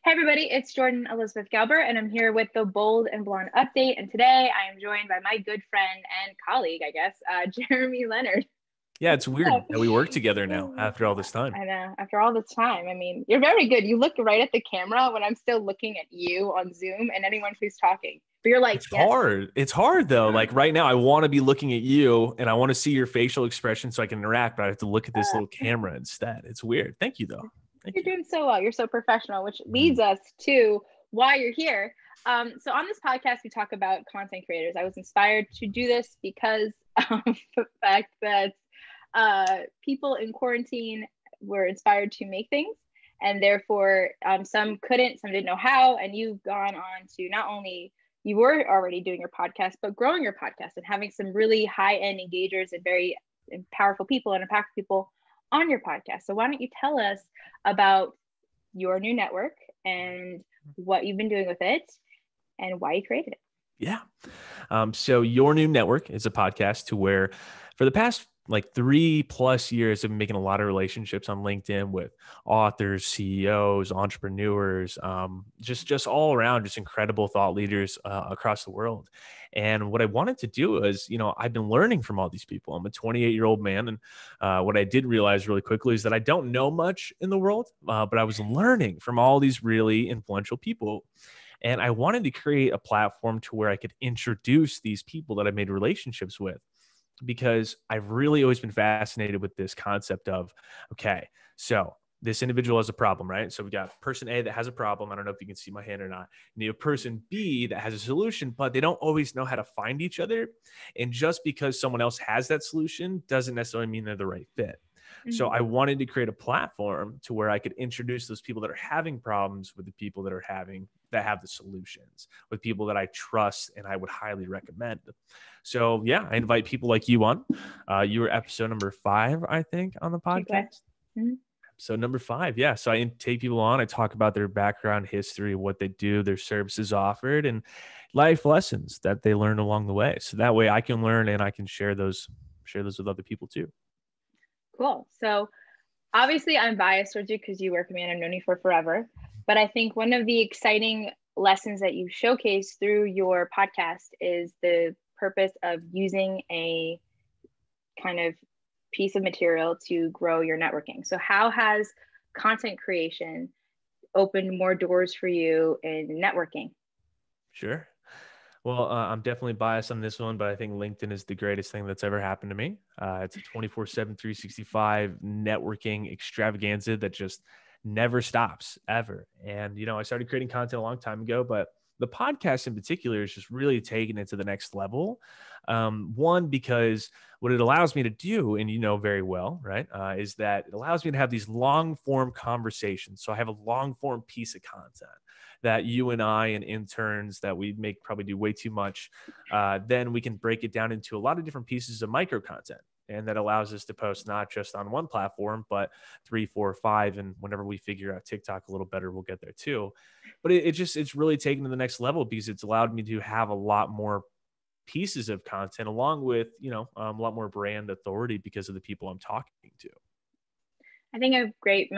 Hey everybody, it's Jordan Elizabeth Gelber, and I'm here with the Bold and Blonde update. And today I am joined by my good friend and colleague, I guess, Jeremy Leonard. Yeah, it's weird that we work together now after all this time. I know, after all this time. I mean, you're very good. You look right at the camera when I'm still looking at you on Zoom and anyone who's talking. But you're like, It's yes. hard. It's hard though. Like right now, I want to be looking at you and I want to see your facial expression so I can interact, but I have to look at this little camera instead. It's weird. Thank you though. Thank You're you. doing so well. You're so professional, which leads Mhm. us to why you're here. So on this podcast, we talk about content creators. I was inspired to do this because of the fact that people in quarantine were inspired to make things, and therefore some couldn't, some didn't know how. And you've gone on to not only you were already doing your podcast, but growing your podcast and having some really high-end engagers and very powerful people and impactful people on your podcast. So why don't you tell us about your new network and what you've been doing with it and why you created it? Yeah. So Your New Network is a podcast to where for the past like 3+ years, I've been making a lot of relationships on LinkedIn with authors, CEOs, entrepreneurs, just all around, just incredible thought leaders across the world. And what I wanted to do is, I've been learning from all these people. I'm a 28-year-old man. And what I did realize really quickly is that I don't know much in the world, but I was learning from all these really influential people. And I wanted to create a platform to where I could introduce these people that I made relationships with, because I've really always been fascinated with this concept of, okay, so this individual has a problem, right? So we got person A that has a problem. I don't know if you can see my hand or not. And you have person B that has a solution, but they don't always know how to find each other. And just because someone else has that solution doesn't necessarily mean they're the right fit. So Mm-hmm. I wanted to create a platform to where I could introduce those people that are having problems with the people that have the solutions, with people that I trust and I would highly recommend. So yeah, I invite people like you on. You were episode number 5, I think, on the podcast. Mm-hmm. So number 5, yeah. So I take people on. I talk about their background, history, what they do, their services offered, and life lessons that they learned along the way. So that way I can learn and I can share those with other people too. Cool. So obviously I'm biased towards you because you work with me and I've known you for forever. But I think one of the exciting lessons that you showcase through your podcast is the purpose of using a kind of piece of material to grow your networking. So how has content creation opened more doors for you in networking? Sure. Well, I'm definitely biased on this one, but I think LinkedIn is the greatest thing that's ever happened to me. It's a 24/7, 365 networking extravaganza that just never stops ever. And, I started creating content a long time ago, but the podcast in particular is just really taking it to the next level. One, because what it allows me to do, and very well, right, is that it allows me to have these long form conversations. So I have a long form piece of content that you and I and interns that we make probably do way too much. Then we can break it down into a lot of different pieces of micro content. And that allows us to post not just on one platform, but 3, 4, 5. And whenever we figure out TikTok a little better, we'll get there too. But it's really taken to the next level because it's allowed me to have a lot more pieces of content along with, a lot more brand authority because of the people I'm talking to. I think a great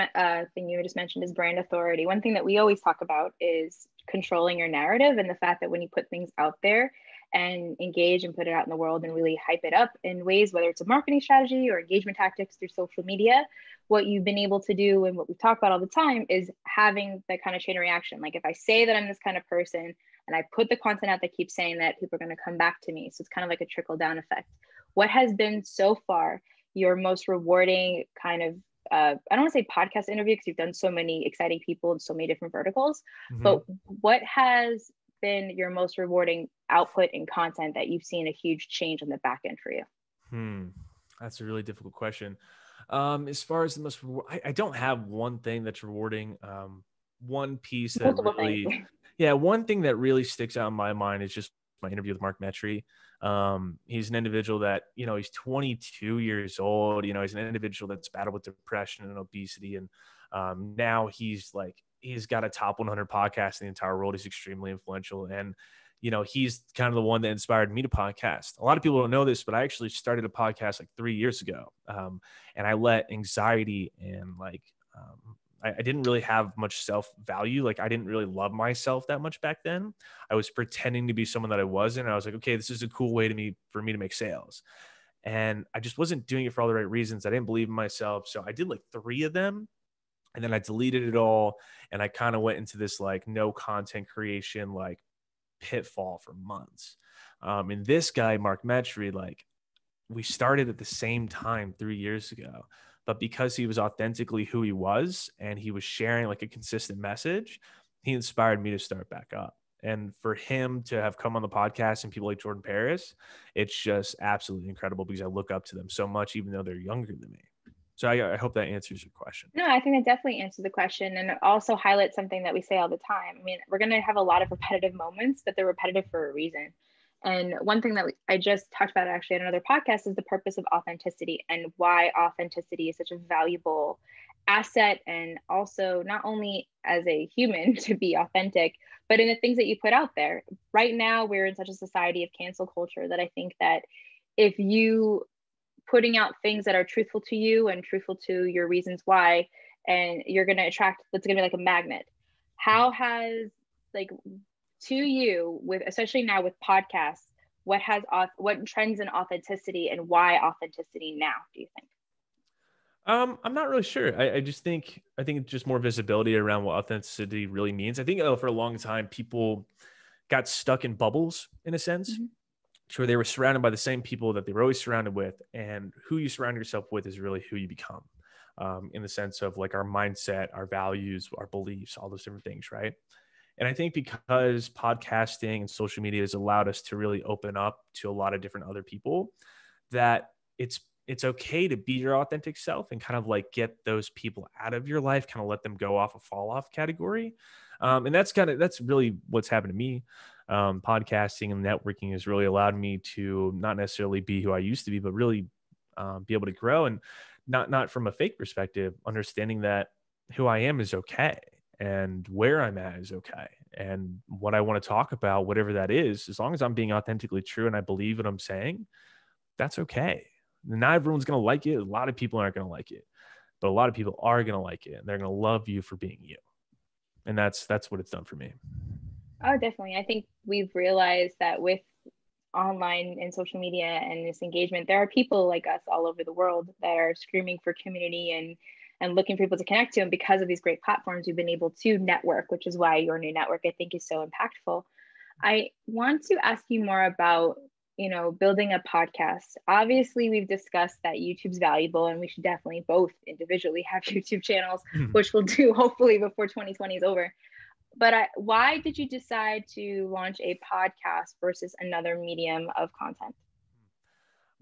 thing you just mentioned is brand authority. One thing that we always talk about is controlling your narrative and the fact that when you put things out there and engage and put it out in the world and really hype it up in ways, whether it's a marketing strategy or engagement tactics through social media, what you've been able to do and what we talk about all the time is having that kind of chain reaction. Like if I say that I'm this kind of person and I put the content out that keeps saying that, people are going to come back to me. So it's kind of like a trickle down effect. What has been so far your most rewarding kind of I don't want to say podcast interview because you've done so many exciting people and so many different verticals, Mm-hmm. but what has been your most rewarding output in content that you've seen a huge change on the back end for you? That's a really difficult question. As far as the most, I don't have one thing that's rewarding. One piece that Multiple things. really, yeah, one thing that really sticks out in my mind is just my interview with Mark Metry. He's an individual that, he's 22 years old. He's an individual that's battled with depression and obesity. And now he's got a top 100 podcast in the entire world. He's extremely influential. And, he's kind of the one that inspired me to podcast. A lot of people don't know this, but I actually started a podcast like 3 years ago. And I let anxiety and I didn't really have much self-value. Like I didn't really love myself that much back then. I was pretending to be someone that I wasn't. I was like, okay, this is a cool way for me to make sales. And I just wasn't doing it for all the right reasons. I didn't believe in myself. So I did like 3 of them, and then I deleted it all. And I kind of went into this like no content creation, like pitfall for months. And this guy, Mark Metry, like we started at the same time 3 years ago, but because he was authentically who he was and he was sharing like a consistent message, he inspired me to start back up. And for him to have come on the podcast and people like Jordan Paris, it's just absolutely incredible because I look up to them so much, even though they're younger than me. So I hope that answers your question. No, I think that definitely answers the question, and it also highlights something that we say all the time. I mean, we're going to have a lot of repetitive moments, but they're repetitive for a reason. And one thing that I just talked about actually in another podcast is the purpose of authenticity and why authenticity is such a valuable asset. And also not only as a human to be authentic, but in the things that you put out there. Right now, we're in such a society of cancel culture that I think that if you putting out things that are truthful to you and truthful to your reasons why, and you're going to attract, it's going to be like a magnet. How has, like, to you, with especially now with podcasts, what trends in authenticity and why authenticity now, do you think? I'm not really sure. I think it's just more visibility around what authenticity really means. I think for a long time, people got stuck in bubbles in a sense. Mm-hmm. Sure, they were surrounded by the same people that they were always surrounded with, and who you surround yourself with is really who you become, in the sense of like our mindset, our values, our beliefs, all those different things, right? And I think because podcasting and social media has allowed us to really open up to a lot of different other people, that it's okay to be your authentic self and kind of like get those people out of your life, kind of let them go off a fall off category. And that's really what's happened to me. Podcasting and networking has really allowed me to not necessarily be who I used to be, but really be able to grow, and not from a fake perspective, understanding that who I am is okay and where I'm at is okay. And what I want to talk about, whatever that is, as long as I'm being authentically true and I believe what I'm saying, that's okay. Not everyone's going to like it. A lot of people aren't going to like it, but a lot of people are going to like it, and they're going to love you for being you. And that's what it's done for me. Oh, definitely. I think we've realized that with online and social media and this engagement, there are people like us all over the world that are screaming for community and looking for people to connect to. And because of these great platforms, we've been able to network, which is why your new network, I think, is so impactful. I want to ask you more about, building a podcast. Obviously, we've discussed that YouTube's valuable, and we should definitely both individually have YouTube channels, which we'll do hopefully before 2020 is over. But why did you decide to launch a podcast versus another medium of content?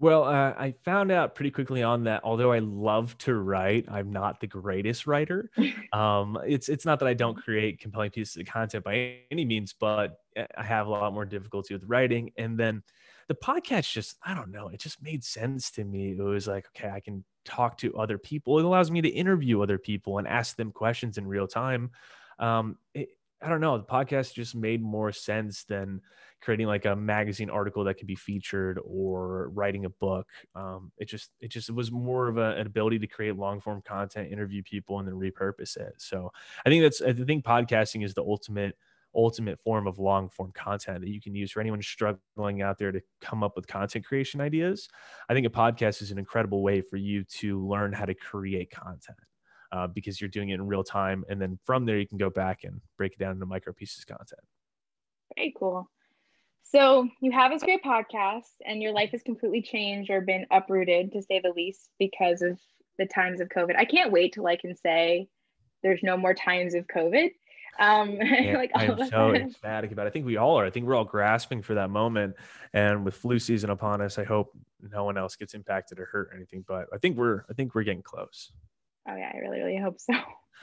Well, I found out pretty quickly on that although I love to write, I'm not the greatest writer. It's not that I don't create compelling pieces of content by any means, but I have a lot more difficulty with writing. And then the podcast just, I don't know, it just made sense to me. It was like, okay, I can talk to other people. It allows me to interview other people and ask them questions in real time. I don't know. The podcast just made more sense than creating like a magazine article that could be featured or writing a book. It was more of an ability to create long form content, interview people, and then repurpose it. So I think podcasting is the ultimate form of long form content that you can use for anyone struggling out there to come up with content creation ideas. I think a podcast is an incredible way for you to learn how to create content. Because you're doing it in real time. And then from there, you can go back and break it down into micro pieces of content. Very cool. So you have this great podcast and your life has completely changed or been uprooted, to say the least, because of the times of COVID. I can't wait till I can say there's no more times of COVID. Like I am so ecstatic about it. I think we all are. I think we're all grasping for that moment. And with flu season upon us, I hope no one else gets impacted or hurt or anything. But I think we're getting close. Oh yeah, I really, really hope so.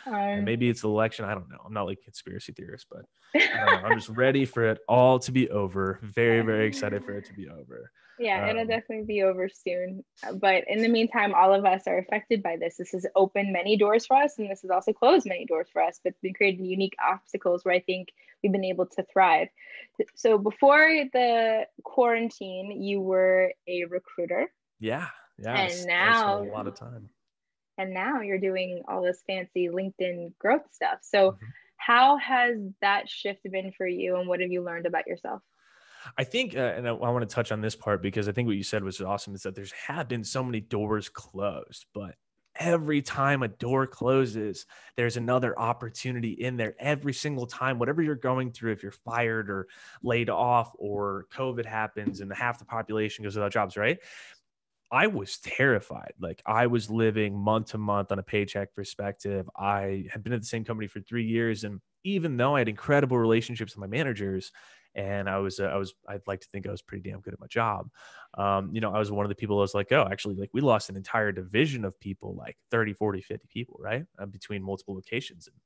And maybe it's the election. I don't know. I'm not like a conspiracy theorist, but I don't know. I'm just ready for it all to be over. Very, very excited for it to be over. Yeah, it'll definitely be over soon. But in the meantime, all of us are affected by this. This has opened many doors for us, and this has also closed many doors for us, but it's been creating unique obstacles where I think we've been able to thrive. So before the quarantine, you were a recruiter. Yeah. And now a lot of time. and now you're doing all this fancy LinkedIn growth stuff. So Mhm. how has that shift been for you, and what have you learned about yourself? I think, and I want to touch on this part because I think what you said was awesome, is that there's have been so many doors closed, but every time a door closes, there's another opportunity in there every single time. Whatever you're going through, if you're fired or laid off or COVID happens and half the population goes without jobs, right? I was terrified. Like, I was living month to month on a paycheck perspective. I had been at the same company for 3 years. And even though I had incredible relationships with my managers, and I'd like to think I was pretty damn good at my job. I was one of the people that was like, oh, actually, like, we lost an entire division of people, like 30, 40, 50 people, right? Between multiple locations. And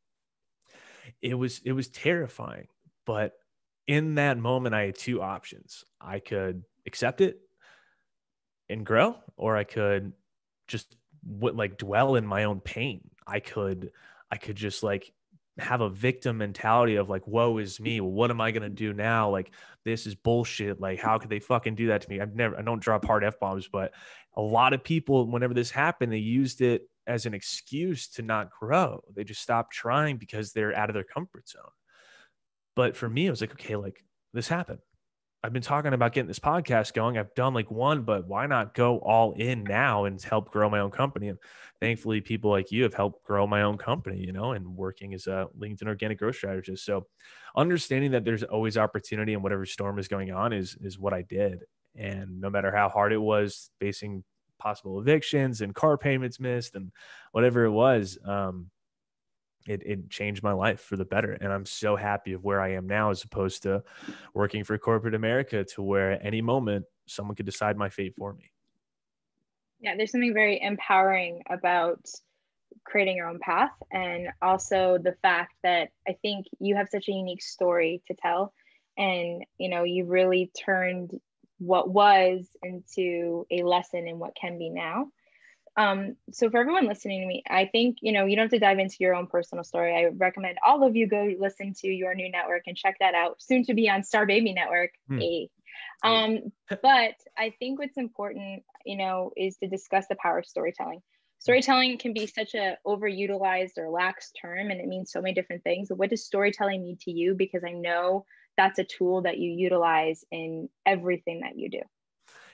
it was terrifying. But in that moment, I had two options. I could accept it and grow, or I could just like dwell in my own pain. I could just like have a victim mentality of like, woe is me. Well, what am I gonna do now? Like, this is bullshit. Like, how could they fucking do that to me? I don't drop hard F bombs, but a lot of people, whenever this happened, they used it as an excuse to not grow. They just stopped trying because they're out of their comfort zone. But for me, it was like, okay, like, this happened. I've been talking about getting this podcast going. I've done like one, but why not go all in now and help grow my own company? And thankfully, people like you have helped grow my own company, and working as a LinkedIn organic growth strategist. So understanding that there's always opportunity and whatever storm is going on is what I did. And no matter how hard it was, facing possible evictions and car payments missed and whatever it was, it changed my life for the better. And I'm so happy of where I am now, as opposed to working for corporate America, to where at any moment someone could decide my fate for me. Yeah, there's something very empowering about creating your own path, and also the fact that I think you have such a unique story to tell, and you really turned what was into a lesson in what can be now. So for everyone listening to me, I think you don't have to dive into your own personal story. I recommend all of you go listen to Your New Network and check that out, soon to be on Star Baby Network. Hmm. Hey. um, but I think what's important, is to discuss the power of storytelling. Storytelling can be such a overutilized or lax term, and it means so many different things. But what does storytelling mean to you? Because I know that's a tool that you utilize in everything that you do.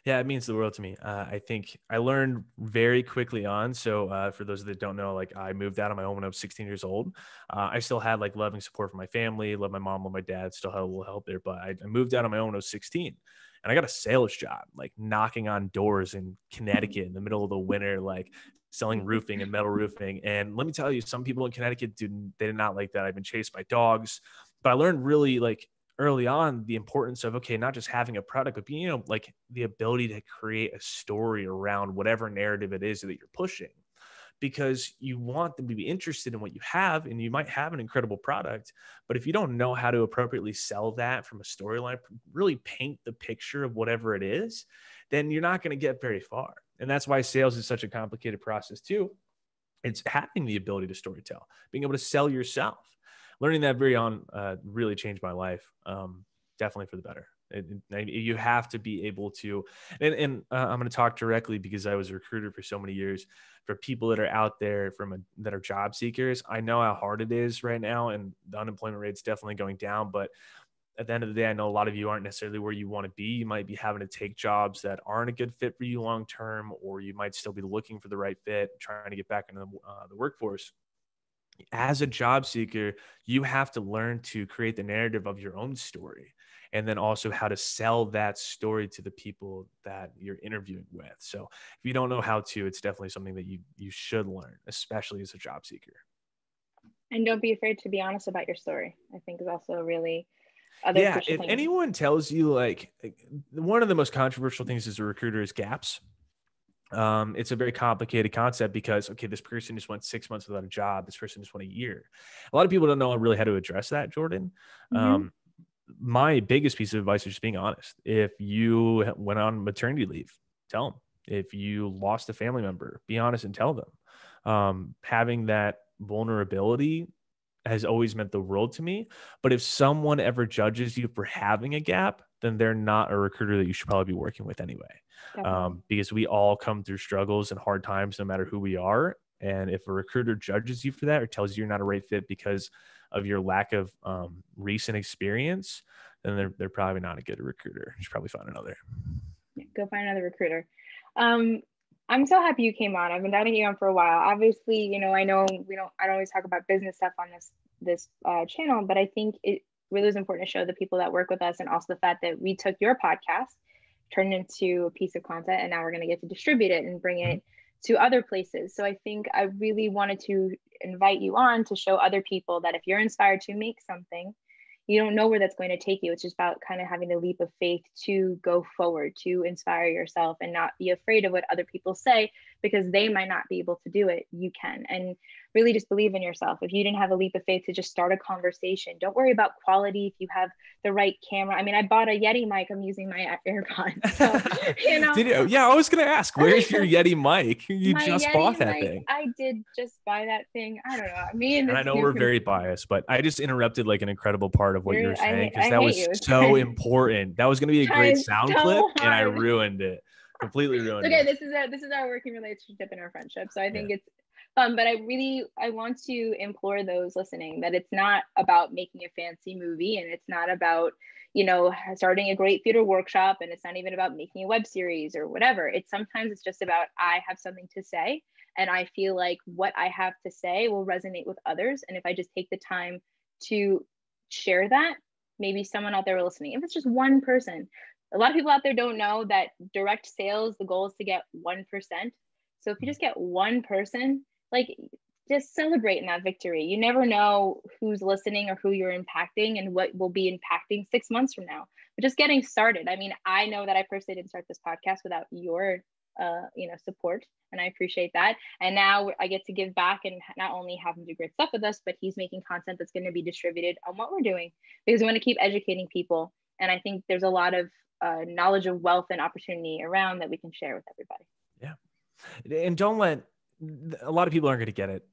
Yeah, it means the world to me. I think I learned very quickly on. So for those that don't know, like, I moved out on my own when I was 16 years old. I still had like loving support from my family, love my mom, love my dad, still had a little help there. But I moved out on my own when I was 16, and I got a sales job, like knocking on doors in Connecticut in the middle of the winter, like selling roofing and metal roofing. And let me tell you, some people in Connecticut they did not like that. I've been chased by dogs, but I learned really, like, early on, the importance of, okay, not just having a product, but being, like, the ability to create a story around whatever narrative it is that you're pushing, because you want them to be interested in what you have. And you might have an incredible product, but if you don't know how to appropriately sell that from a storyline, really paint the picture of whatever it is, then you're not going to get very far. And that's why sales is such a complicated process too. It's having the ability to storytell, being able to sell yourself. Learning that very on really changed my life, definitely for the better. You have to be able to, and I'm going to talk directly because I was a recruiter for so many years. For people that are out there that are job seekers, I know how hard it is right now, and the unemployment rate's definitely going down. But at the end of the day, I know a lot of you aren't necessarily where you want to be. You might be having to take jobs that aren't a good fit for you long term, or you might still be looking for the right fit, trying to get back into the workforce. As a job seeker, you have to learn to create the narrative of your own story, and then also how to sell that story to the people that you're interviewing with. So if you don't know how to, it's definitely something that you should learn, especially as a job seeker. And don't be afraid to be honest about your story, I think, is also a really other Yeah, crucial if thing. anyone tells you, like, one of the most controversial things as a recruiter is gaps. It's a very complicated concept because, okay, this person just went 6 months without a job. This person just went a year. A lot of people don't know really how to address that, Jordan. Mm-hmm. My biggest piece of advice is just being honest. If you went on maternity leave, tell them. If you lost a family member, be honest and tell them. Having that vulnerability has always meant the world to me. But if someone ever judges you for having a gap, then they're not a recruiter that you should probably be working with anyway. Definitely. Because we all come through struggles and hard times, no matter who we are. And if a recruiter judges you for that or tells you you're not a right fit because of your lack of recent experience, then they're probably not a good recruiter. You should probably find another. Go find another recruiter. I'm so happy you came on. I've been doubting you on for a while. Obviously, you know I don't always talk about business stuff on this channel, but I think it really is important to show the people that work with us, and also the fact that we took your podcast, turned it into a piece of content, and now we're going to get to distribute it and bring it to other places. So I think I really wanted to invite you on to show other people that if you're inspired to make something, you don't know where that's going to take you. It's just about kind of having the leap of faith to go forward, to inspire yourself and not be afraid of what other people say, because they might not be able to do it. You can. And really just believe in yourself. If you didn't have a leap of faith to just start a conversation, don't worry about quality. If you have the right camera. I mean, I bought a Yeti mic. I'm using my AirPods. So, you know. Did you? Yeah, I was going to ask, where's your Yeti mic? You just bought that thing. I did just buy that thing. I don't know. I mean, and I know we're very biased, but I just interrupted like an incredible part of what you were saying, because that was so important. That was going to be a great sound clip, and I ruined it. Completely ruined it. This is our working relationship and our friendship. So I think it's fun, but I want to implore those listening that it's not about making a fancy movie, and it's not about, you know, starting a great theater workshop, and it's not even about making a web series or whatever. Sometimes it's just about, I have something to say, and I feel like what I have to say will resonate with others. And if I just take the time to share that, maybe someone out there listening, if it's just one person. A lot of people out there don't know that direct sales, the goal is to get 1%. So if you just get one person, like, just celebrate in that victory. You never know who's listening or who you're impacting and what will be impacting 6 months from now. But just getting started. I mean, I know that I personally didn't start this podcast without your support, and I appreciate that. And now I get to give back and not only have him do great stuff with us, but he's making content that's going to be distributed on what we're doing, because we want to keep educating people. And I think there's a lot of knowledge of wealth and opportunity around that we can share with everybody. Yeah. And don't let, a lot of people aren't going to get it.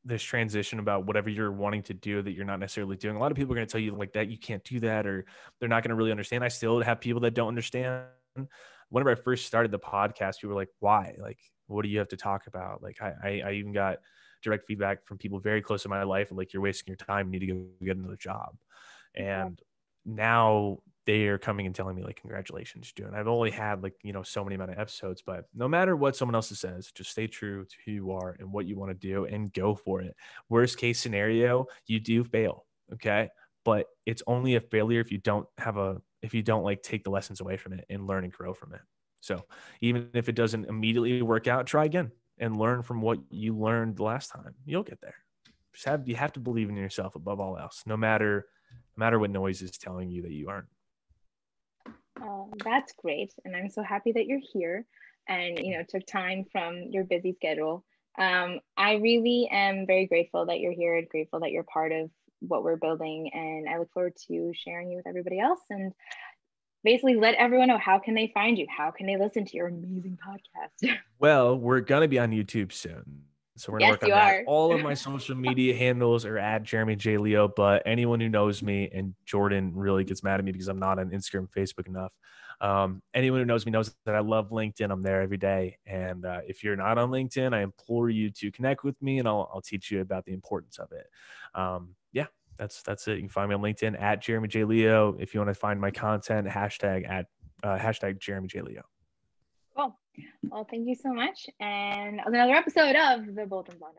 This transition about whatever you're wanting to do that you're not necessarily doing. A lot of people are going to tell you like that you can't do that, or they're not going to really understand. I still have people that don't understand. Whenever I first started the podcast, people were like, why? Like, what do you have to talk about? Like, I even got direct feedback from people very close to my life, and like, you're wasting your time, you need to go get another job. And now they are coming and telling me like, congratulations, Joe. And I've only had like, so many amount of episodes, but no matter what someone else says, just stay true to who you are and what you want to do and go for it. Worst case scenario, you do fail. Okay. But it's only a failure if you don't like take the lessons away from it and learn and grow from it. So even if it doesn't immediately work out, try again and learn from what you learned the last time. You'll get there. You have to believe in yourself above all else, no matter what noise is telling you that you aren't. That's great. And I'm so happy that you're here and, took time from your busy schedule. I really am very grateful that you're here and grateful that you're part of what we're building. And I look forward to sharing you with everybody else, and basically let everyone know, how can they find you? How can they listen to your amazing podcast? Well, we're going to be on YouTube soon. So we're going to work on that. All of my social media handles are at Jeremy J. Leo, but anyone who knows me, and Jordan really gets mad at me because I'm not on Instagram, Facebook enough. Anyone who knows me knows that I love LinkedIn. I'm there every day. And if you're not on LinkedIn, I implore you to connect with me, and I'll teach you about the importance of it. That's it. You can find me on LinkedIn at Jeremy J. Leo. If you want to find my content, hashtag Jeremy J. Leo. Cool. Well, thank you so much. And another episode of the Bold and Blonde.